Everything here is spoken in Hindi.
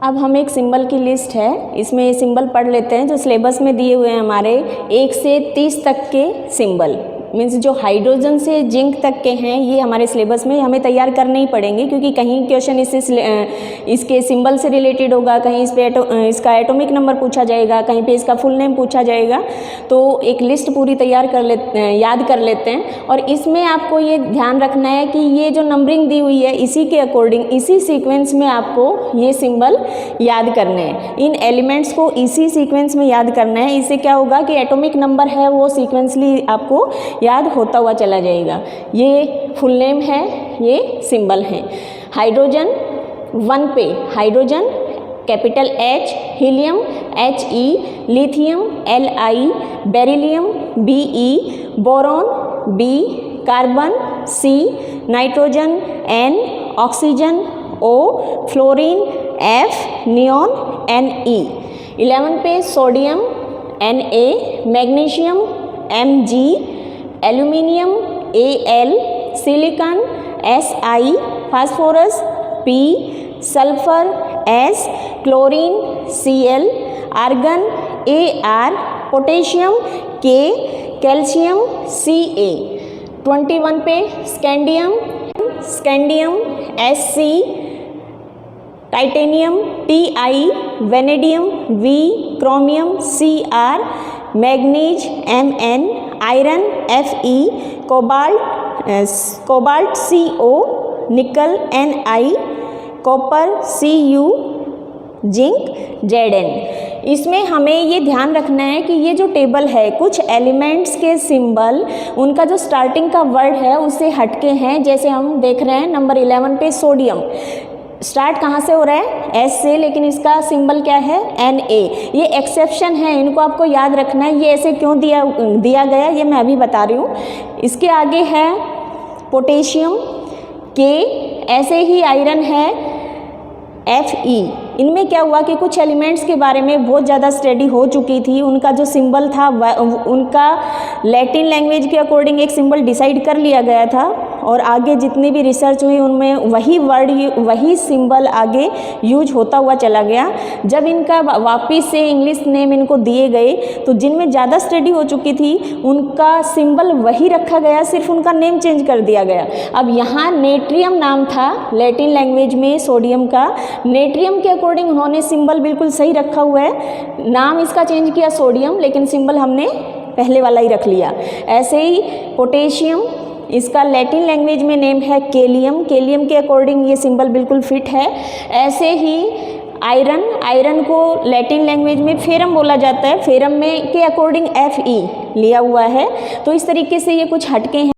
अब हम एक सिंबल की लिस्ट है, इसमें ये सिंबल पढ़ लेते हैं जो सिलेबस में दिए हुए हैं हमारे 1 से 30 तक के सिंबल। मीन्स जो हाइड्रोजन से जिंक तक के हैं ये हमारे सिलेबस में हमें तैयार करने ही पड़ेंगे, क्योंकि कहीं क्वेश्चन इसके सिंबल से रिलेटेड होगा, कहीं इस पे इसका एटॉमिक नंबर पूछा जाएगा, कहीं पे इसका फुल नेम पूछा जाएगा। तो एक लिस्ट पूरी तैयार कर लेते हैं, याद कर लेते हैं। और इसमें आपको ये ध्यान रखना है कि ये जो नंबरिंग दी हुई है इसी के अकॉर्डिंग, इसी सीक्वेंस में आपको ये सिंबल याद करने हैं। इन एलिमेंट्स को इसी सीक्वेंस में याद करना है। इससे क्या होगा कि एटॉमिक नंबर है वो सीक्वेंसली आपको याद होता हुआ चला जाएगा। ये फुल नेम है, ये सिंबल है। हाइड्रोजन 1 पे hydrogen capital H, helium HE, lithium Li, beryllium Be, boron B, carbon C, nitrogen N, oxygen O, fluorine F, neon Ne। 11 पे sodium Na, magnesium Mg, aluminium Al, silicon Si, phosphorus P, sulphur S, chlorine Cl, argon Ar, potassium K, calcium Ca। 21 पे scandium Sc, titanium Ti, vanadium V, chromium Cr, manganese Mn, iron Fe, cobalt Co, nickel Ni, copper Cu, zinc Zn। इसमें हमें ये ध्यान रखना है कि ये जो टेबल है कुछ एलिमेंट्स के सिंबल उनका जो स्टार्टिंग का वर्ड है उससे हटके हैं। जैसे हम देख रहे हैं नंबर 11 पे सोडियम स्टार्ट कहाँ से हो रहा है? S से, लेकिन इसका सिंबल क्या है? Na। ये एक्सेप्शन है, इनको आपको याद रखना है। ये ऐसे क्यों दिया गया ये मैं अभी बता रही हूँ। इसके आगे है पोटेशियम K, ऐसे ही आयरन है Fe। इनमें क्या हुआ कि कुछ एलिमेंट्स के बारे में बहुत ज़्यादा स्टडी हो चुकी थी, उनका जो सिंबल था उनका लैटिन लैंग्वेज के अकॉर्डिंग एक सिंबल डिसाइड कर लिया गया था, और आगे जितनी भी रिसर्च हुई उनमें वही वर्ड वही सिंबल आगे यूज होता हुआ चला गया। जब इनका वापस से इंग्लिश नेम इनको दिए गए तो जिनमें ज़्यादा स्टडी हो चुकी थी उनका सिंबल वही रखा गया, सिर्फ उनका नेम चेंज कर दिया गया। अब यहाँ नेट्रियम नाम था लैटिन लैंग्वेज में सोडियम का, नेट्रियम के अकॉर्डिंग उन्होंने सिंबल बिल्कुल सही रखा हुआ है। नाम इसका चेंज किया सोडियम, लेकिन सिंबल हमने पहले वाला ही रख लिया। ऐसे ही पोटेशियम, इसका लैटिन लैंग्वेज में नेम है केलियम, केलियम के अकॉर्डिंग ये सिंबल बिल्कुल फिट है। ऐसे ही आयरन, आयरन को लैटिन लैंग्वेज में फेरम बोला जाता है, फेरम में के अकॉर्डिंग Fe लिया हुआ है। तो इस तरीके से ये कुछ हटके हैं।